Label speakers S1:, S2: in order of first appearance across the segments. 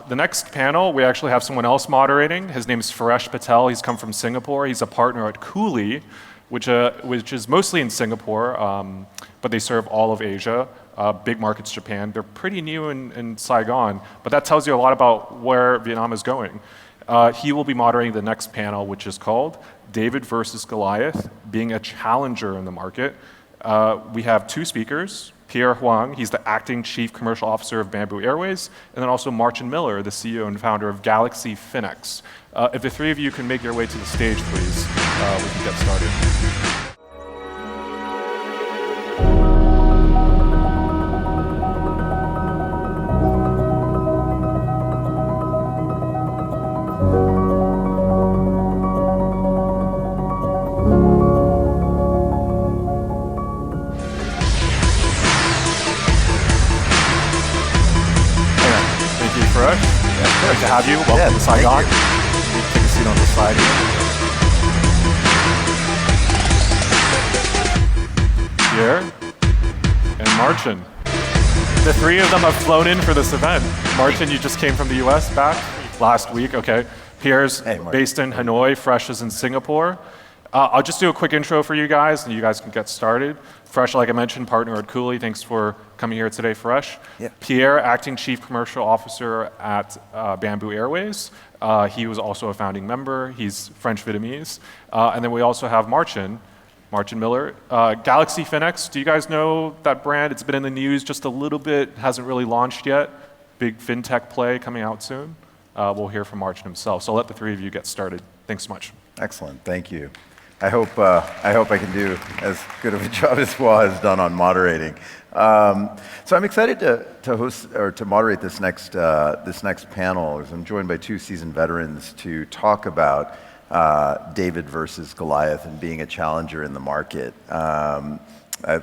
S1: The next panel, we actually have someone else moderating. His name is Paresh Patel. He's come from Singapore. He's a partner at Cooley, which is mostly in Singapore, but they serve all of Asia. Big markets, Japan. They're pretty new in Saigon, but that tells you a lot about where Vietnam is going. He will be moderating the next panel, which is called David versus Goliath, being a challenger in the market. We have two speakers, Pierre Hoang, he's the acting chief commercial officer of Bamboo Airways, and then also Marcin Miller, the CEO and founder of Galaxy FinX. If the three of you can make your way to the stage, please, we can get started. Great to have you. Welcome to Saigon. Take a seat on the side here. Pierre and Marcin. The three of them have flown in for this event. Marcin, you just came from the US back last week. Okay. Pierre's based in Hanoi, Fresh is in Singapore. I'll just do a quick intro for you guys, and you guys can get started. Fresh, like I mentioned, partner at Cooley. Thanks for coming here today, Fresh. Yeah. Pierre, acting chief commercial officer at Bamboo Airways. He was also a founding member. He's French Vietnamese. And then we also have Marcin Miller. Galaxy FinX, do you guys know that brand? It's been in the news just a little bit, hasn't really launched yet. Big fintech play coming out soon. We'll hear from Marcin himself. So I'll let the three of you get started. Thanks so much.
S2: Excellent, thank you. I hope I can do as good of a job as Hua has done on moderating. So I'm excited to host or to moderate this next panel, as I'm joined by two seasoned veterans to talk about David versus Goliath and being a challenger in the market. I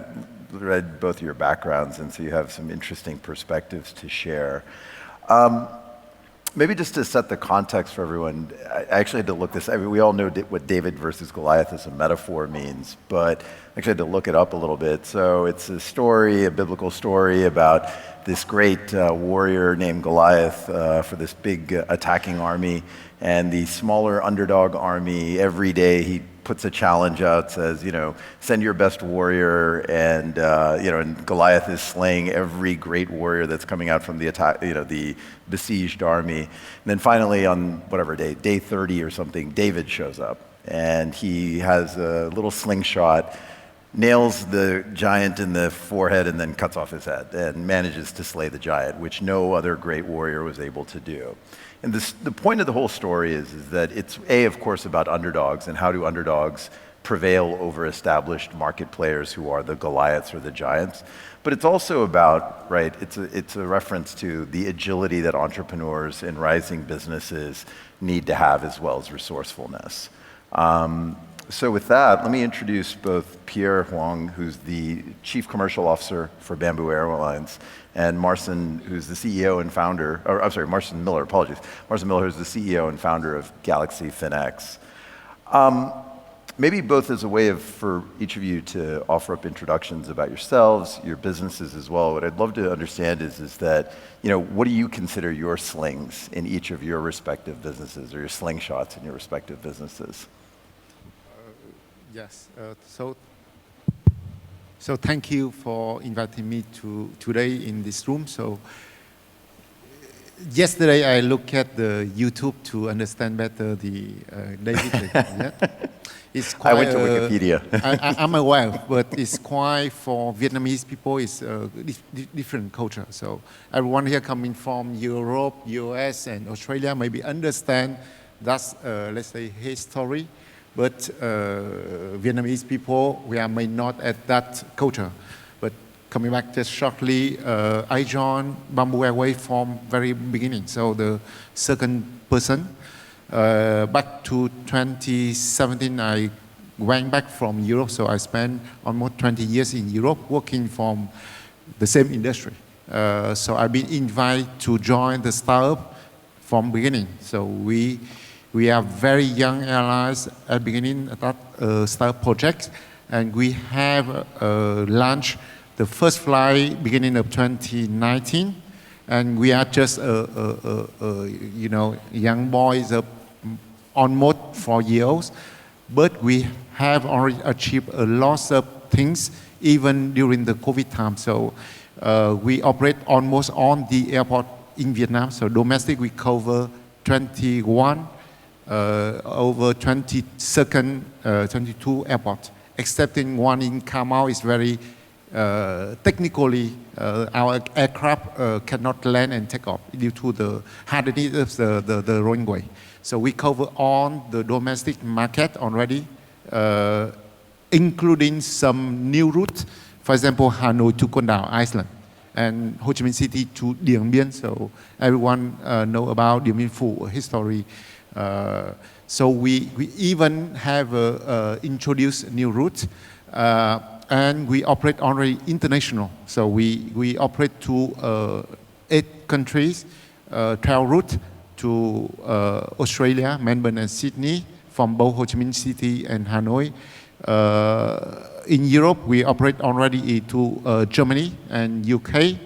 S2: read both of your backgrounds, and so you have some interesting perspectives to share. Maybe just to set the context for everyone, I actually had to look this. I mean, we all know what David versus Goliath as a metaphor means, but I actually had to look it up a little bit. So it's a story, a biblical story about this great warrior named Goliath for this big attacking army, and the smaller underdog army. Every day he puts a challenge out, says, send your best warrior, and and Goliath is slaying every great warrior that's coming out from the attack, the besieged army. And then finally, on whatever day 30 or something, David shows up, and he has a little slingshot, nails the giant in the forehead, and then cuts off his head, and manages to slay the giant, which no other great warrior was able to do. And the point of the whole story is that it's, of course, about underdogs and how do underdogs prevail over established market players who are the Goliaths or the giants. But it's also about, it's a reference to the agility that entrepreneurs in rising businesses need to have, as well as resourcefulness. So with that, let me introduce both Pierre Hoang, who's the Chief Commercial Officer for Bamboo Airlines, and Marcin, who's the CEO and founder, Marcin Miller, apologies. Marcin Miller, who's the CEO and founder of Galaxy FinX. Maybe both as a way for each of you to offer up introductions about yourselves, your businesses as well. What I'd love to understand is that, what do you consider your slings in each of your respective businesses, or your slingshots in your respective businesses?
S3: Yes. So thank you for inviting me today in this room. So yesterday I looked at the YouTube to understand better the David. It's quite,
S2: I went to Wikipedia.
S3: I'm aware, but it's quite, for Vietnamese people, it's a different culture. So everyone here coming from Europe, US, and Australia maybe understand that's, let's say, history. But Vietnamese people, we may not at that culture. But coming back just shortly, I joined Bamboo Airways from very beginning. So the second person, back to 2017, I went back from Europe. So I spent almost 20 years in Europe working from the same industry. So I've been invited to join the startup from beginning. So we are very young airlines at the beginning of that startup project, and we have launched the first flight beginning of 2019, and we are just young boys, almost 4 years, but we have already achieved a lot of things even during the COVID time. So we operate almost on the airport in Vietnam. So domestic we cover 21 over 22 airports, excepting one in Cà Mau is very technically our aircraft cannot land and take off due to the hardness of the runway. So we cover all the domestic market already, including some new routes. For example, Hanoi to Con Đảo, Iceland, and Ho Chi Minh City to Dien Bien. So everyone know about Dien Bien Phu history. So we even have introduced new routes, and we operate already international. So we operate to 8 countries, travel route to Australia, Melbourne and Sydney, from both Ho Chi Minh City and Hanoi. In Europe, we operate already to Germany and UK.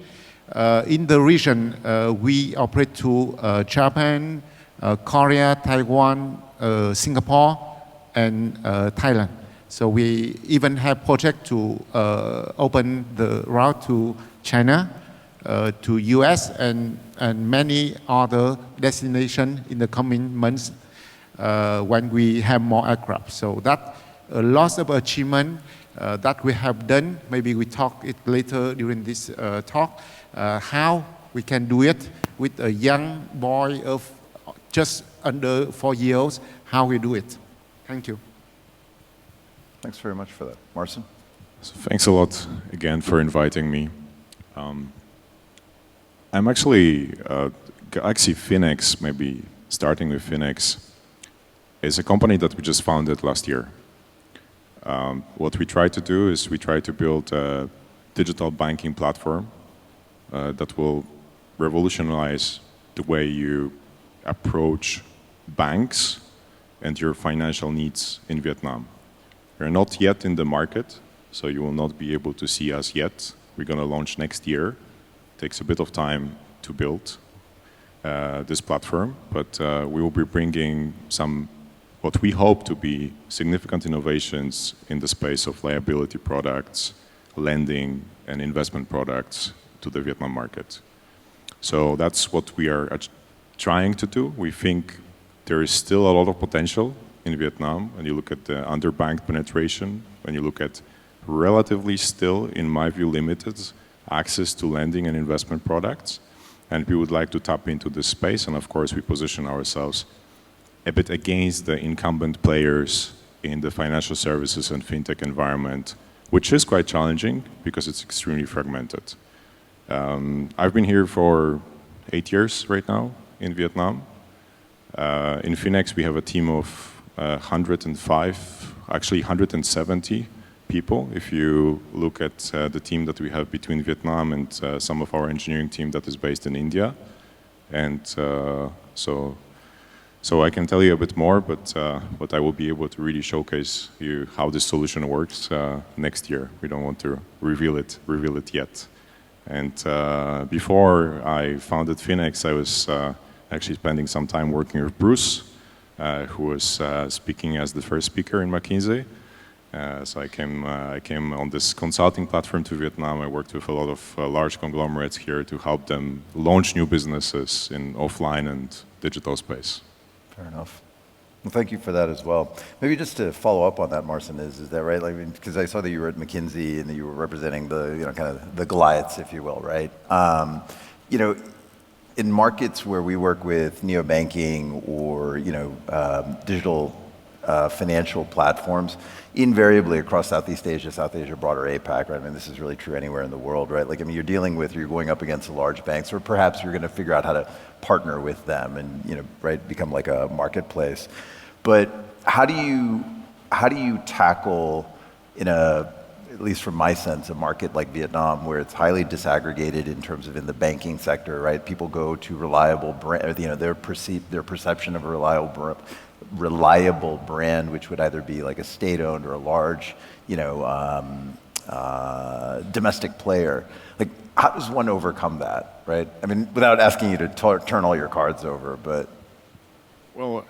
S3: In the region, we operate to Japan, Korea, Taiwan, Singapore, and Thailand. So we even have project to open the route to China, to US, and many other destinations in the coming months when we have more aircraft. So that a lot of achievement that we have done. Maybe we talk it later during this talk, how we can do it with a young boy of just under 4 years, how we do it. Thank you.
S2: Thanks very much for that. Marcin?
S4: So thanks a lot again for inviting me. I'm actually FinX, maybe starting with FinX, is a company that we just founded last year. What we try to do is we try to build a digital banking platform that will revolutionize the way you approach banks and your financial needs in Vietnam. We're not yet in the market, so you will not be able to see us yet. We're going to launch next year. It takes a bit of time to build this platform, but we will be bringing some what we hope to be significant innovations in the space of liability products, lending, and investment products to the Vietnam market. So that's what we are trying to do. We think there is still a lot of potential in Vietnam when you look at the underbanked penetration, when you look at relatively still, in my view, limited access to lending and investment products. And we would like to tap into this space, and of course we position ourselves a bit against the incumbent players in the financial services and fintech environment, which is quite challenging because it's extremely fragmented. I've been here for 8 years right now in Vietnam. In FinX we have a team of 105, actually 170 people. If you look at the team that we have between Vietnam and some of our engineering team that is based in India. And so I can tell you a bit more, but I will be able to really showcase you how this solution works next year. We don't want to reveal it yet. And before I founded FinX, I was actually spending some time working with Bruce, who was speaking as the first speaker in McKinsey. So I came on this consulting platform to Vietnam. I worked with a lot of large conglomerates here to help them launch new businesses in offline and digital space.
S2: Fair enough. Well, thank you for that as well. Maybe just to follow up on that, Marcin, is that right? Like, because I saw that you were at McKinsey and that you were representing the, kind of the Goliaths, if you will, right? In markets where we work with neobanking or, digital financial platforms, invariably across Southeast Asia, broader APAC, right? I mean, this is really true anywhere in the world, right? Like, I mean, you're going up against the large banks, or perhaps you're going to figure out how to partner with them and, become like a marketplace. But how do you tackle at least from my sense, a market like Vietnam, where it's highly disaggregated in terms of in the banking sector, right? People go to reliable brand, their perception of a reliable brand, which would either be like a state-owned or a large, domestic player. Like, how does one overcome that, right? I mean, without asking you to turn all your cards over, but.
S4: Well,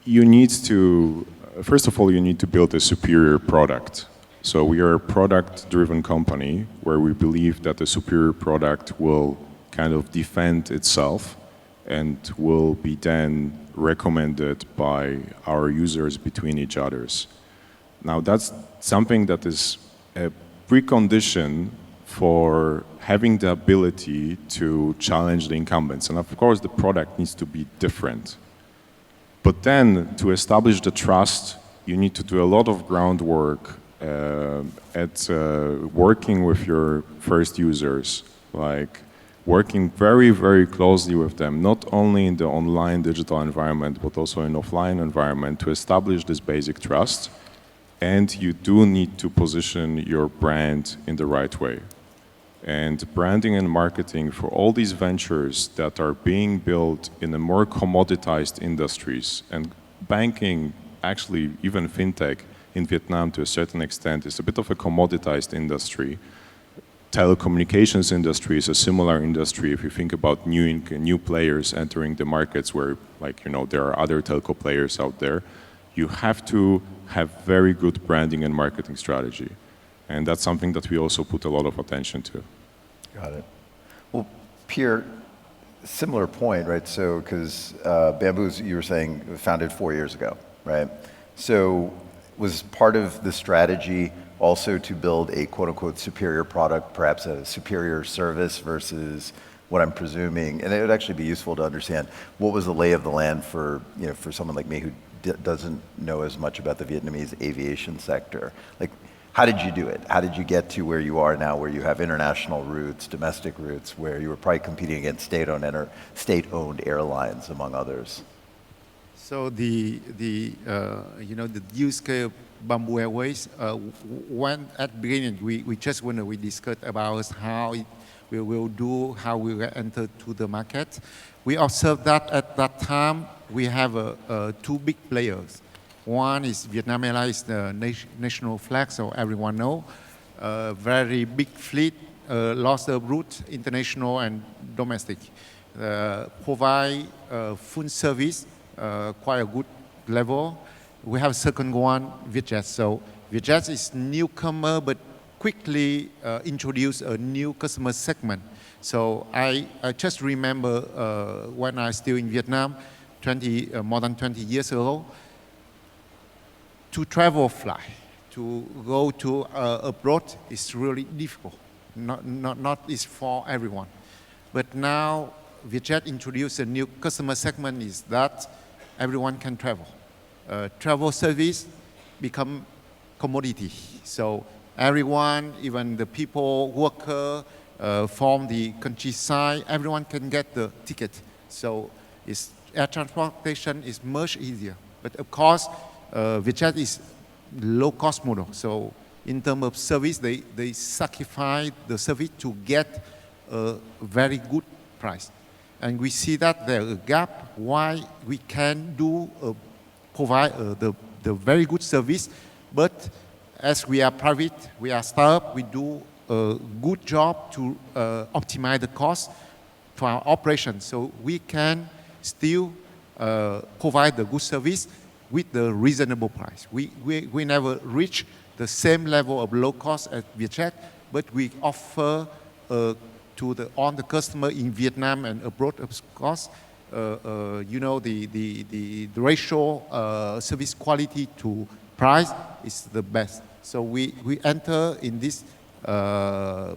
S4: you need to, first of all, you need to build a superior product. So we are a product-driven company where we believe that the superior product will kind of defend itself and will be then recommended by our users between each others. Now that's something that is a precondition for having the ability to challenge the incumbents. And of course the product needs to be different. But then to establish the trust, you need to do a lot of groundwork at working with your first users, like working very, very closely with them, not only in the online digital environment, but also in offline environment to establish this basic trust. And you do need to position your brand in the right way. And branding and marketing for all these ventures that are being built in the more commoditized industries, and banking, actually even fintech in Vietnam to a certain extent is a bit of a commoditized industry. Telecommunications industry is a similar industry if you think about new players entering the markets where, like, you know, there are other telco players out there. You have to have very good branding and marketing strategy. And that's something that we also put a lot of attention to.
S2: Got it. Well, Pierre, similar point, right? So, because Bamboo's, you were saying, founded 4 years ago, right? So, was part of the strategy also to build a quote-unquote superior product, perhaps a superior service versus what I'm presuming, and it would actually be useful to understand what was the lay of the land for, you know, for someone like me who doesn't know as much about the Vietnamese aviation sector. Like, how did you do it? How did you get to where you are now, where you have international routes, domestic routes, where you were probably competing against state-owned airlines, among others?
S3: So the use case of Bamboo Airways, when at the beginning we just when we discussed about how we will do, how we will enter to the market, we observed that at that time we have two big players. One is Vietnam Airlines, the national flag, so everyone know. Very big fleet, lots of routes, international and domestic. Provide full service, quite a good level. We have second one, Vietcetera. So Vietcetera is newcomer, but quickly introduce a new customer segment. So I just remember when I was still in Vietnam, more than 20 years ago, to travel fly, to go to abroad is really difficult. Not is for everyone. But now Vietcetera introduced a new customer segment is that everyone can travel. Travel service become commodity. So everyone, even the people, worker from the countryside, everyone can get the ticket. So air transportation is much easier. But of course, Vietcetera is low-cost model. So in terms of service, they sacrifice the service to get a very good price. And we see that there is a gap why we can provide the very good service, but as we are private, we are startup, we do a good job to optimize the cost for our operation. So we can still provide the good service with the reasonable price. We never reach the same level of low cost as Vietcetera, but we offer to the customer in Vietnam and abroad, of course, the ratio service quality to price is the best. So we enter in this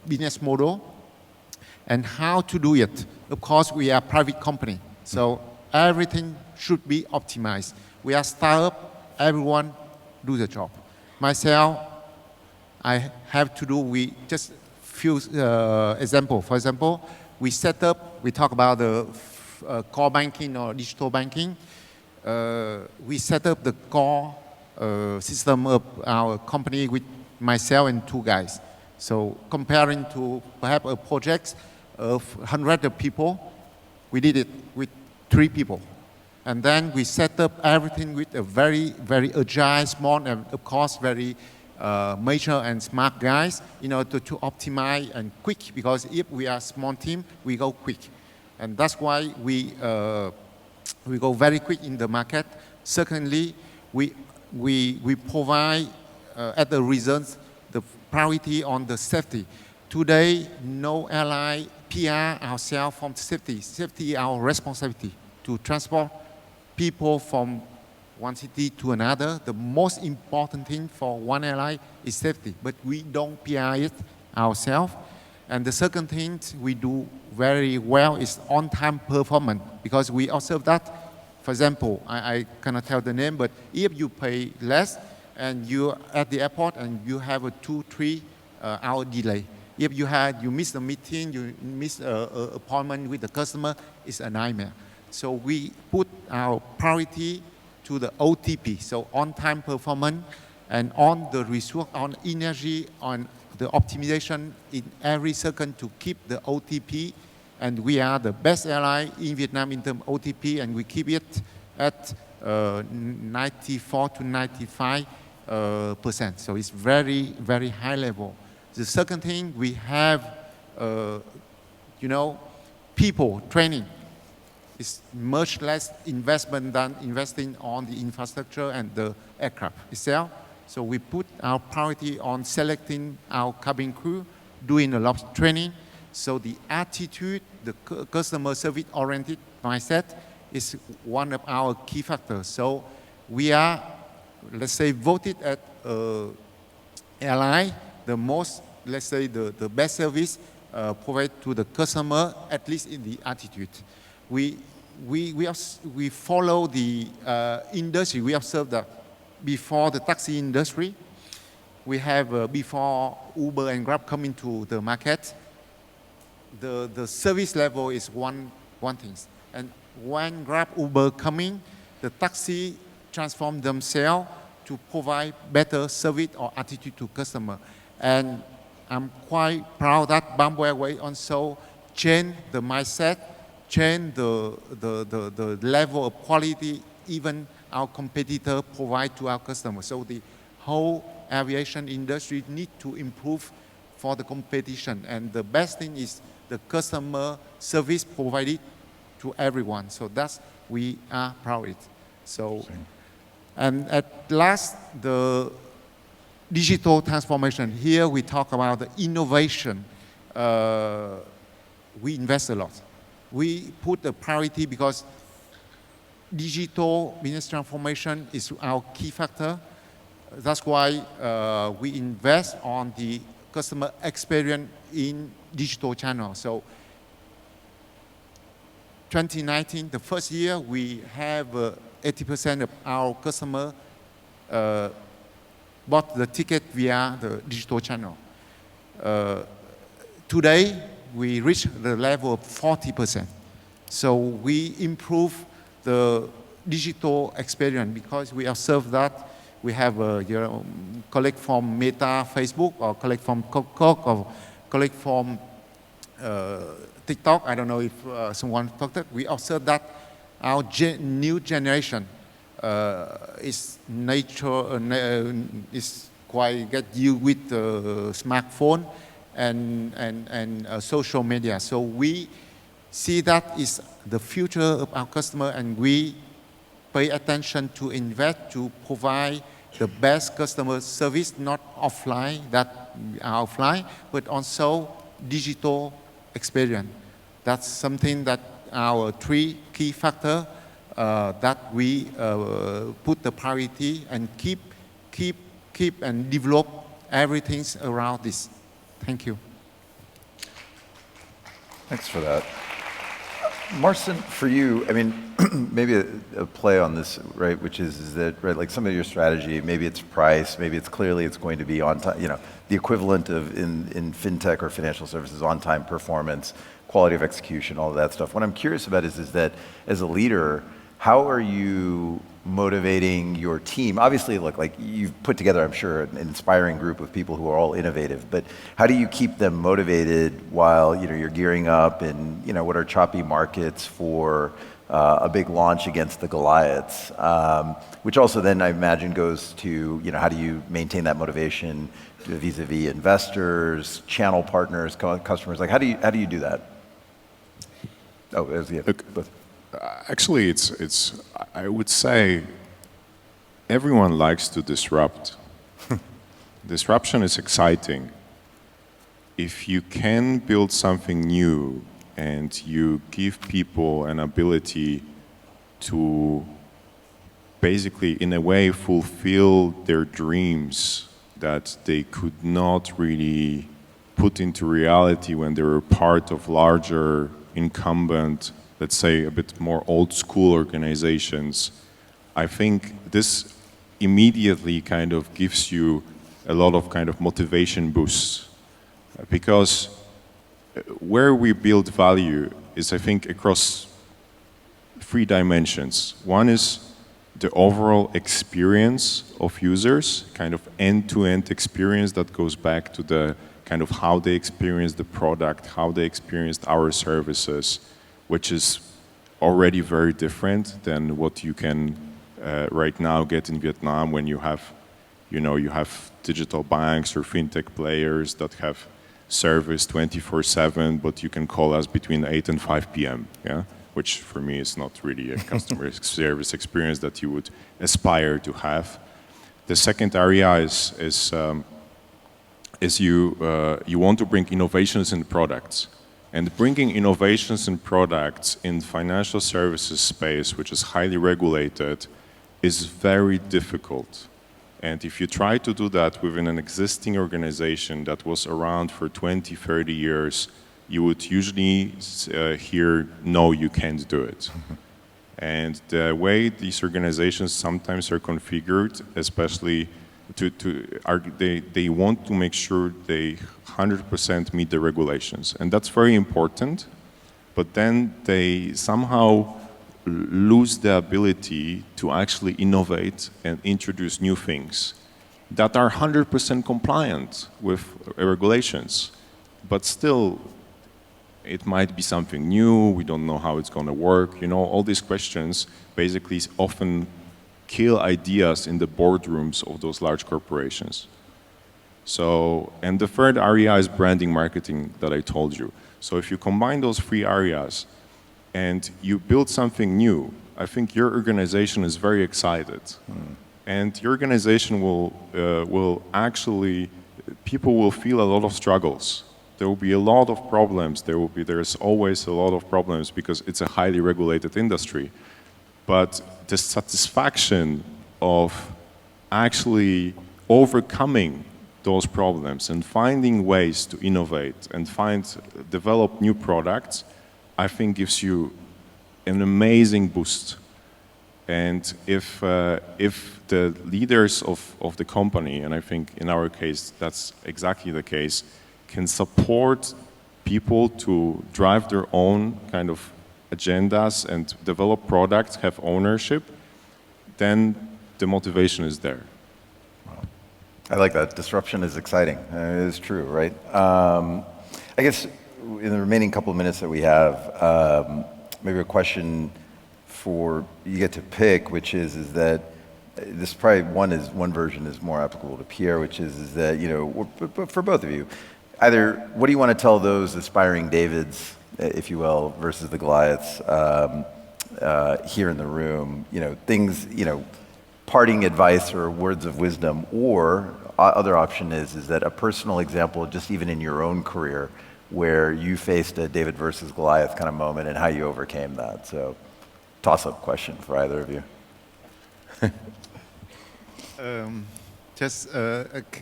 S3: business model. And how to do it? Of course, we are a private company, so everything should be optimized. We are startup, everyone do the job. Myself, I have to do, we just few example. For example, we set up, we talk about the core banking or digital banking. We set up the core system of our company with myself and two guys. So comparing to perhaps a project of hundreds of people, we did it with 3 people. And then we set up everything with a very, very agile, small, and of course very mature and smart guys in order to optimize and quick, because if we are a small team, we go quick. And that's why we go very quick in the market. Secondly, we provide at the results the priority on the safety. Today, no airline PR ourselves from safety. Safety is our responsibility to transport people from one city to another. The most important thing for one airline is safety, but we don't PR it ourselves. And the second thing we do very well is on-time performance, because we observe that, for example, I cannot tell the name, but if you pay less and you're at the airport and you have a 2-3 hour delay, if you miss a meeting, you miss an appointment with the customer, it's a nightmare. So we put our priority to the OTP, so on-time performance, and on the resource, on energy, on the optimization in every second to keep the OTP. And we are the best airline in Vietnam in terms of OTP, and we keep it at 94 to 95%. So it's very, very high level. The second thing, we have, people training. It's much less investment than investing on the infrastructure and the aircraft itself. So we put our priority on selecting our cabin crew, doing a lot of training. So the attitude, the customer service-oriented mindset is one of our key factors. So we are, let's say, voted at airline the most, let's say, the best service provided to the customer, at least in the attitude. We follow the industry. We observe that before the taxi industry, we have before Uber and Grab come into the market, the service level is one thing. And when Grab, Uber coming, the taxi transform themselves to provide better service or attitude to customer. And I'm quite proud that Bamboo Airways also changed the mindset, change the level of quality even our competitor provide to our customers. So the whole aviation industry need to improve for the competition. And the best thing is the customer service provided to everyone. So that's we are proud of it. So, and at last, the digital transformation. Here we talk about the innovation. We invest a lot. We put a priority because digital business transformation is our key factor. That's why we invest on the customer experience in digital channels. So 2019, the first year, we have 80% of our customer bought the ticket via the digital channel. Today, we reach the level of 40%. So we improve the digital experience because we observe that we have collect from Meta, Facebook, or collect from Coke, or collect from TikTok. I don't know if someone talked that. We observe that our new generation is quite get used with smartphone and social media. So we see that is the future of our customer, and we pay attention to invest to provide the best customer service, not offline, that offline, but also digital experience. That's something that our three key factors that we put the priority and keep and develop everything around this. Thank you.
S2: Thanks for that. Marcin, for you, I mean, maybe a play on this, right, which is that, right, like some of your strategy, maybe it's price, maybe it's clearly it's going to be on time, the equivalent of in fintech or financial services, on-time performance, quality of execution, all of that stuff. What I'm curious about is that as a leader, how are you motivating your team? Obviously, look, like you've put together, I'm sure, an inspiring group of people who are all innovative, but how do you keep them motivated while you're gearing up and what are choppy markets for a big launch against the Goliaths, which also then I imagine goes to, how do you maintain that motivation vis-a-vis investors, channel partners, customers? Like, how do you do that? Oh, yeah.
S4: Actually, I would say everyone likes to disrupt. Disruption is exciting. If you can build something new and you give people an ability to basically, in a way, fulfill their dreams that they could not really put into reality when they were part of larger incumbent, let's say a bit more old school organizations, I think this immediately kind of gives you a lot of kind of motivation boosts. Because where we build value is, I think, across 3 dimensions. One is the overall experience of users, kind of end-to-end experience that goes back to the kind of how they experience the product, how they experienced our services, which is already very different than what you can right now get in Vietnam when you have, you have digital banks or fintech players that have service 24/7, but you can call us between 8 and 5 p.m., yeah? Which for me is not really a customer service experience that you would aspire to have. The second area is you want to bring innovations in products. And bringing innovations in products in financial services space, which is highly regulated, is very difficult. And if you try to do that within an existing organization that was around for 20, 30 years, you would usually hear, no, you can't do it. And the way these organizations sometimes are configured, especially they want to make sure they 100% meet the regulations. And that's very important, but then they somehow lose the ability to actually innovate and introduce new things that are 100% compliant with regulations. But still, it might be something new, we don't know how it's going to work. All these questions basically often kill ideas in the boardrooms of those large corporations. So, and the third area is branding marketing that I told you. So if you combine those 3 areas and you build something new, I think your organization is very excited. And your organization will actually, people will feel a lot of struggles. There will be a lot of problems. There's always a lot of problems because it's a highly regulated industry. But the satisfaction of actually overcoming those problems and finding ways to innovate and develop new products, I think gives you an amazing boost. And if the leaders of the company, and I think in our case that's exactly the case, can support people to drive their own kind of agendas and develop products, have ownership, then the motivation is there.
S2: Wow. I like that. Disruption is exciting. It is true, right? I guess in the remaining couple of minutes that we have, maybe a question for you get to pick, which is that this probably one version is more applicable to Pierre, which is that, but for both of you, either what do you want to tell those aspiring Davids, if you will, versus the Goliaths here in the room, things, parting advice or words of wisdom, or other option is that a personal example, just even in your own career, where you faced a David versus Goliath kind of moment and how you overcame that. So, toss-up question for either of you.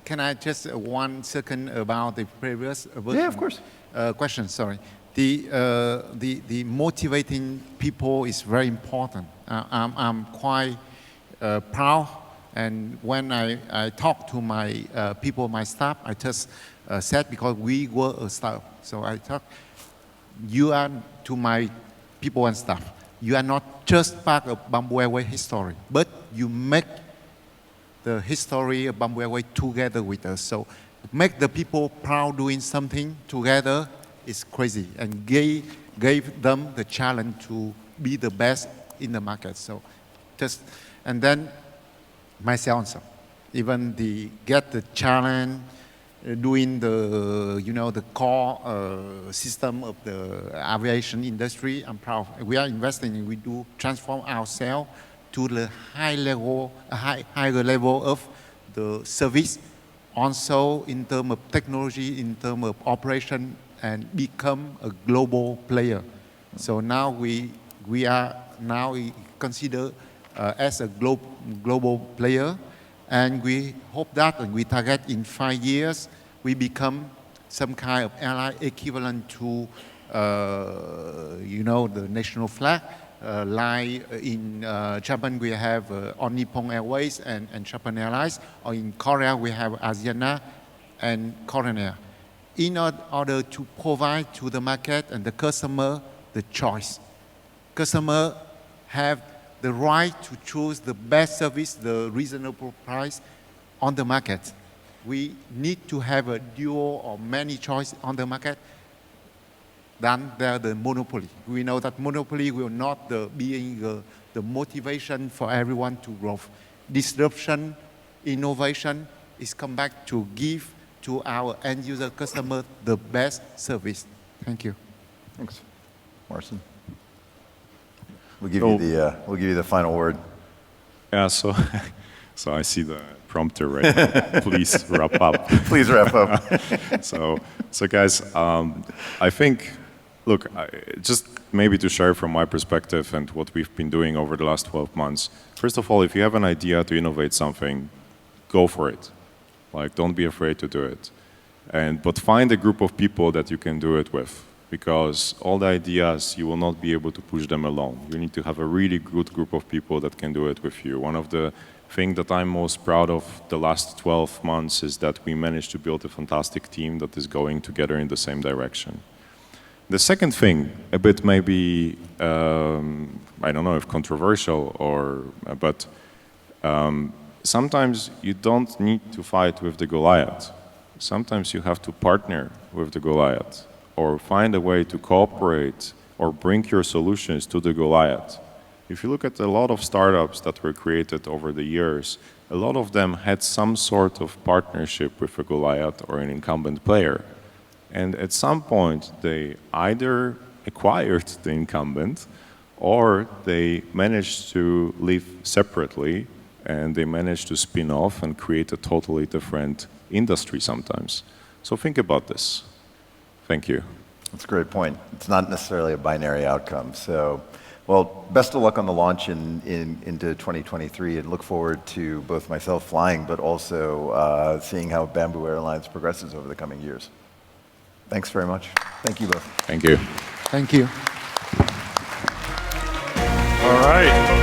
S3: Can I just 1 second about the previous
S2: yeah, of course.
S3: Question? Sorry. The motivating people is very important. I'm quite proud, and when I talk to my people, my staff, I just said, because we were a staff, so I talk, you are to my people and staff, you are not just part of Bamboo Airways history, but you make the history of Bamboo Airways together with us. So make the people proud doing something together is crazy, and gave them the challenge to be the best in the market. So and then myself also, even get the challenge doing the core system of the aviation industry. I'm proud. We are investing. We do transform ourselves to the higher level of the service, also in terms of technology, in terms of operation, and become a global player. So now we are now considered as a global player. And we hope that, and we target in 5 years, we become some kind of airline equivalent to, the national flag. Like in Japan, we have All Nippon Airways and Japan Airlines. Or in Korea, we have Asiana and Korean Air. In order to provide to the market and the customer the choice. Customer have the right to choose the best service, the reasonable price on the market. We need to have a dual or many choice on the market than the monopoly. We know that monopoly will not be the motivation for everyone to grow. Disruption, innovation is come back to give to our end user customer the best service. Thank you.
S2: Thanks. Marcin? We'll give you the final word.
S4: Yeah, so I see the prompter right now. Please wrap up.
S2: Please wrap up.
S4: So guys, I think, look, just maybe to share from my perspective and what we've been doing over the last 12 months. First of all, if you have an idea to innovate something, go for it. Like, don't be afraid to do it. But find a group of people that you can do it with. Because all the ideas, you will not be able to push them alone. You need to have a really good group of people that can do it with you. One of the things that I'm most proud of the last 12 months is that we managed to build a fantastic team that is going together in the same direction. The second thing, a bit maybe, I don't know if controversial but sometimes you don't need to fight with the Goliath. Sometimes you have to partner with the Goliath, or find a way to cooperate or bring your solutions to the Goliath. If you look at a lot of startups that were created over the years, a lot of them had some sort of partnership with a Goliath or an incumbent player. And at some point, they either acquired the incumbent or they managed to live separately and they managed to spin off and create a totally different industry sometimes. So think about this. Thank you.
S2: That's a great point. It's not necessarily a binary outcome. So, well, best of luck on the launch into 2023, and look forward to both myself flying, but also seeing how Bamboo Airlines progresses over the coming years. Thanks very much. Thank you both.
S4: Thank you.
S3: Thank you.
S1: All right.